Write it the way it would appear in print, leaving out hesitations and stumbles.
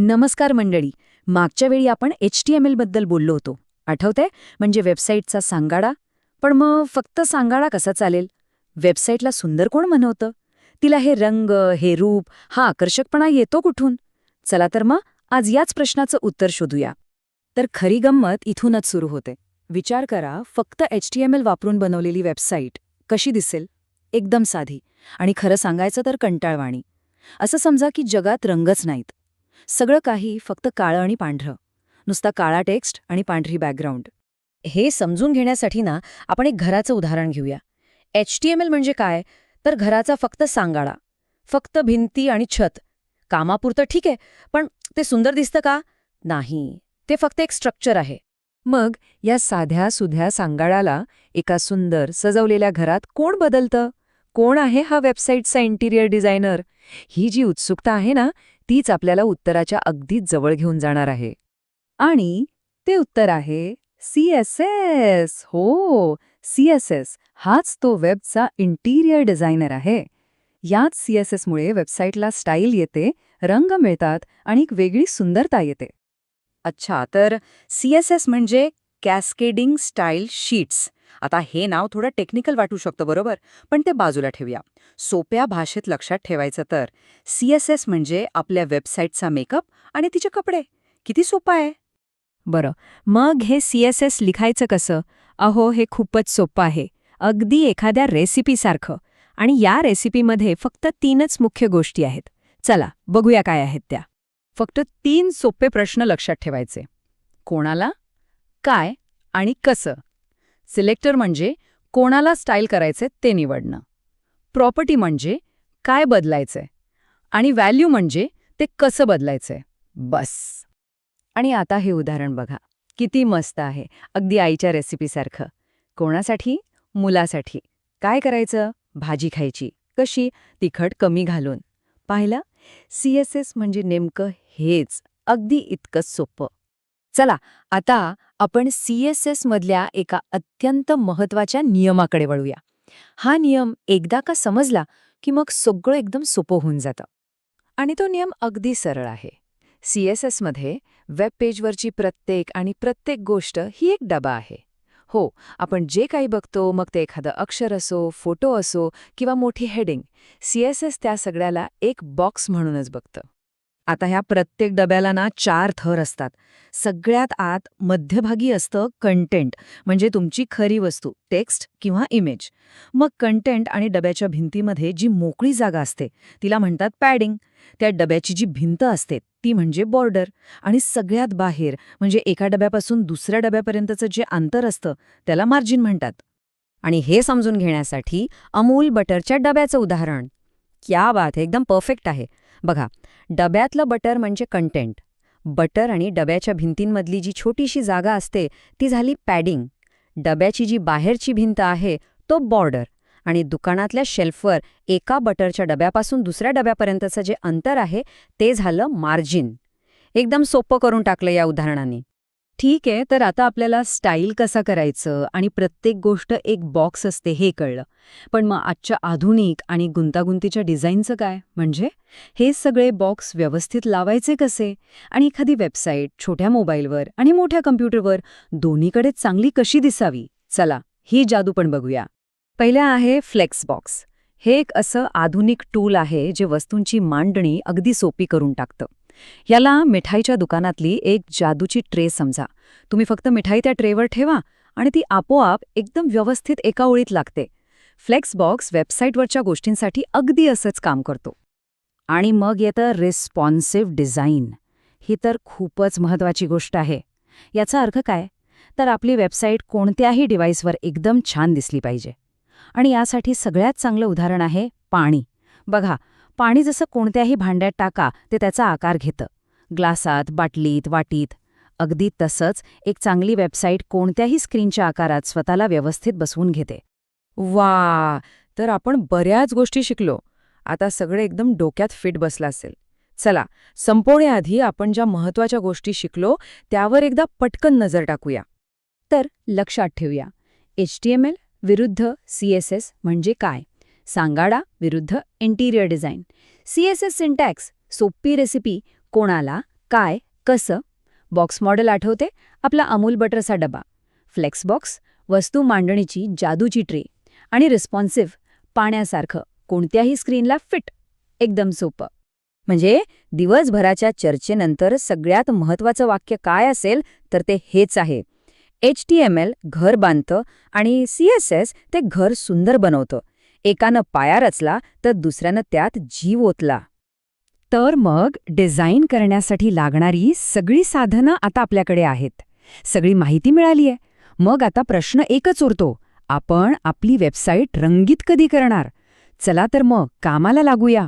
नमस्कार मंडळी. मागच्या वेळी आपण HTML बद्दल बोललो होतो. आठवतंय? म्हणजे वेबसाईटचा सांगाडा. पण मग फक्त सांगाडा कसा चालेल? वेबसाईटला सुंदर कोण बनवतं? तिला हे रंग, हे रूप, हा आकर्षकपणा येतो कुठून? चला तर मग आज याच प्रश्नाचं उत्तर शोधूया. तर खरी गंमत इथूनच सुरू होते. विचार करा, फक्त HTML वापरून बनवलेली वेबसाईट कशी दिसेल? एकदम साधी आणि खरं सांगायचं तर कंटाळवाणी. असं समजा की जगात रंगच नाहीत. सगळं काही फक्त काळं आणि पांढरं, नुसता काळा टेक्स्ट आणि पांढरी बॅकग्राऊंड. हे समजून घेण्यासाठी ना आपण एक घराचं उदाहरण घेऊया. HTML म्हणजे काय? तर घराचा फक्त सांगाडा, फक्त भिंती आणि छत. कामापुरतं ठीक आहे, पण ते सुंदर दिसतं का? नाही, ते फक्त एक स्ट्रक्चर आहे. मग या साध्या सुध्या सांगाडाला एका सुंदर सजवलेल्या घरात कोण बदलतं? कोण आहे हा वेबसाईटचा इंटिरियर डिझायनर? ही जी उत्सुकता आहे ना, तीच आपल्याला उत्तराच्या अगदीच जवळ घेऊन जाणार आहे. आणि ते उत्तर आहे CSS. हो, CSS हाच तो वेबचा इंटिरियर डिझायनर आहे. याच CSSमुळे वेबसाईटला स्टाईल येते, रंग मिळतात आणि एक वेगळी सुंदरता येते. अच्छा, तर CSS म्हणजे कॅस्केडिंग स्टाईल शीट्स. आता हे नाव थोडं टेक्निकल वाटू शकतं, बरोबर? पण ते बाजूला ठेवूया. सोप्या भाषेत लक्षात ठेवायचं तर CSS म्हणजे आपल्या वेबसाईटचा मेकअप आणि तिचे कपडे. किती सोपं आहे. बरं, मग हे CSS लिखायचं कसं? अहो, हे खूपच सोपं आहे. अगदी एखाद्या रेसिपीसारखं. आणि या रेसिपीमध्ये फक्त 3च मुख्य गोष्टी आहेत. चला, बघूया काय आहेत त्या. फक्त 3 सोपे प्रश्न लक्षात ठेवायचे. कोणाला, काय आणि कसं. सिलेक्टर म्हणजे कोणाला स्टाईल करायचे ते निवडणं. प्रॉपर्टी म्हणजे काय बदलायचंय. आणि व्हॅल्यू म्हणजे ते कसं बदलायचंय. बस. आणि आता हे उदाहरण बघा. किती मस्त आहे. अगदी आईच्या रेसिपीसारखं. कोणासाठी? मुलासाठी. काय करायचं? भाजी खायची. कशी? तिखट कमी घालून. पाहिलं? CSS म्हणजे नेमकं हेच. अगदी इतकंच सोपं. चला, आता आपण CSS मधल्या एका अत्यंत महत्वाच्या नियमाकडे वळूया. हा नियम एकदा का समजला की मग सगळं एकदम सोपं होऊन जातं. आणि तो नियम अगदी सरळ आहे. CSS मध्ये वेब पेजवरची प्रत्येक गोष्ट ही एक डबा आहे. हो, आपण जे काही बघतो, मग ते एखादं अक्षर असो, फोटो असो किंवा मोठी हेडिंग, CSS त्या सगळ्याला एक बॉक्स म्हणूनच बघतं. आता ह्या प्रत्येक डब्याला ना 4 थर असतात. सगळ्यात आत मध्यभागी असतं कंटेंट, म्हणजे तुमची खरी वस्तू, टेक्स्ट किंवा इमेज. मग कंटेंट आणि डब्याच्या भिंतीमध्ये जी मोकळी जागा असते तिला म्हणतात पॅडिंग. त्या डब्याची जी भिंत असते ती म्हणजे बॉर्डर. आणि सगळ्यात बाहेर म्हणजे एका डब्यापासून दुसऱ्या डब्यापर्यंतचं जे अंतर असतं त्याला मार्जिन म्हणतात. आणि हे समजून घेण्यासाठी अमूल बटरच्या डब्याचं उदाहरण. क्या बात आहे, एकदम परफेक्ट आहे. बघा, डब्यातलं बटर म्हणजे कंटेंट. बटर आणि डब्याच्या भिंतींमधली जी छोटीशी जागा असते ती झाली पॅडिंग. डब्याची जी बाहेरची भिंत आहे तो बॉर्डर. आणि दुकानातल्या शेल्फवर एका बटरच्या डब्यापासून दुसऱ्या डब्यापर्यंतचं जे अंतर आहे ते झालं मार्जिन. एकदम सोपं करून टाकलं या उदाहरणाने. ठीक आहे, तर आता आपल्याला स्टाईल कसा करायचं आणि प्रत्येक गोष्ट एक बॉक्स असते हे कळलं. पण मग आजच्या आधुनिक आणि गुंतागुंतीच्या डिझाईनचं काय? म्हणजे हे सगळे बॉक्स व्यवस्थित लावायचे कसे? आणि एखादी वेबसाईट छोट्या मोबाईलवर आणि मोठ्या कम्प्युटरवर दोन्हीकडे चांगली कशी दिसावी? चला, ही जादू पण बघूया. पहिलं आहे फ्लेक्स बॉक्स. हे एक असं आधुनिक टूल आहे जे वस्तूंची मांडणी अगदी सोपी करून टाकतं. याला मिठाईच्या दुकानातली एक जादूची ट्रे समजा. तुम्ही फक्त मिठाई त्या ट्रेवर ठेवा आणि ती आपोआप एकदम व्यवस्थित एका ओळीत लागते. फ्लेक्स बॉक्स वेबसाईटवरच्या गोष्टींसाठी अगदी असंच काम करतो. आणि मग येतं रिस्पॉन्सिव्ह डिझाईन. ही तर खूपच महत्त्वाची गोष्ट आहे. याचा अर्थ काय? तर आपली वेबसाईट कोणत्याही डिव्हाइसवर एकदम छान दिसली पाहिजे. आणि यासाठी सगळ्यात चांगलं उदाहरण आहे पाणी. बघा, पाणी जसं कोणत्याही भांड्यात टाका ते त्याचा आकार घेतं. ग्लासात, बाटलीत, वाटीत. अगदी तसंच एक चांगली वेबसाईट कोणत्याही स्क्रीनच्या आकारात स्वतःला व्यवस्थित बसवून घेते. वा, तर आपण बऱ्याच गोष्टी शिकलो. आता सगळे एकदम डोक्यात फिट बसलं असेल. चला, संपवण्याआधी आपण ज्या महत्त्वाच्या गोष्टी शिकलो त्यावर एकदा पटकन नजर टाकूया. तर लक्षात ठेवूया, HTML विरुद्ध CSS म्हणजे काय? सांगाडा विरुद्ध इंटिरियर डिझाईन. CSS सिंटॅक्स, सोपी रेसिपी, कोणाला, काय कसं? बॉक्स मॉडेल आठवते? आपला अमूल बटरचा डबा. फ्लेक्स बॉक्स, वस्तू मांडणीची जादूची ट्रे. आणि रिस्पॉन्सिव्ह, पाण्यासारखं, कोणत्याही स्क्रीनला फिट. एकदम सोपं. म्हणजे दिवसभराच्या चर्चेनंतर सगळ्यात महत्त्वाचं वाक्य काय असेल तर ते हेच आहे. HTML घर बांधतं आणि CSS ते घर सुंदर बनवतं. एकानं पाया रचला तर दुसऱ्यानं त्यात जीव ओतला. तर मग डिझाईन करण्यासाठी लागणारी सगळी साधनं आता आपल्याकडे आहेत. सगळी माहिती मिळालीये. मग आता प्रश्न एकच उरतो. आपण आपली वेबसाईट रंगीत कधी करणार? चला तर मग कामाला लागूया.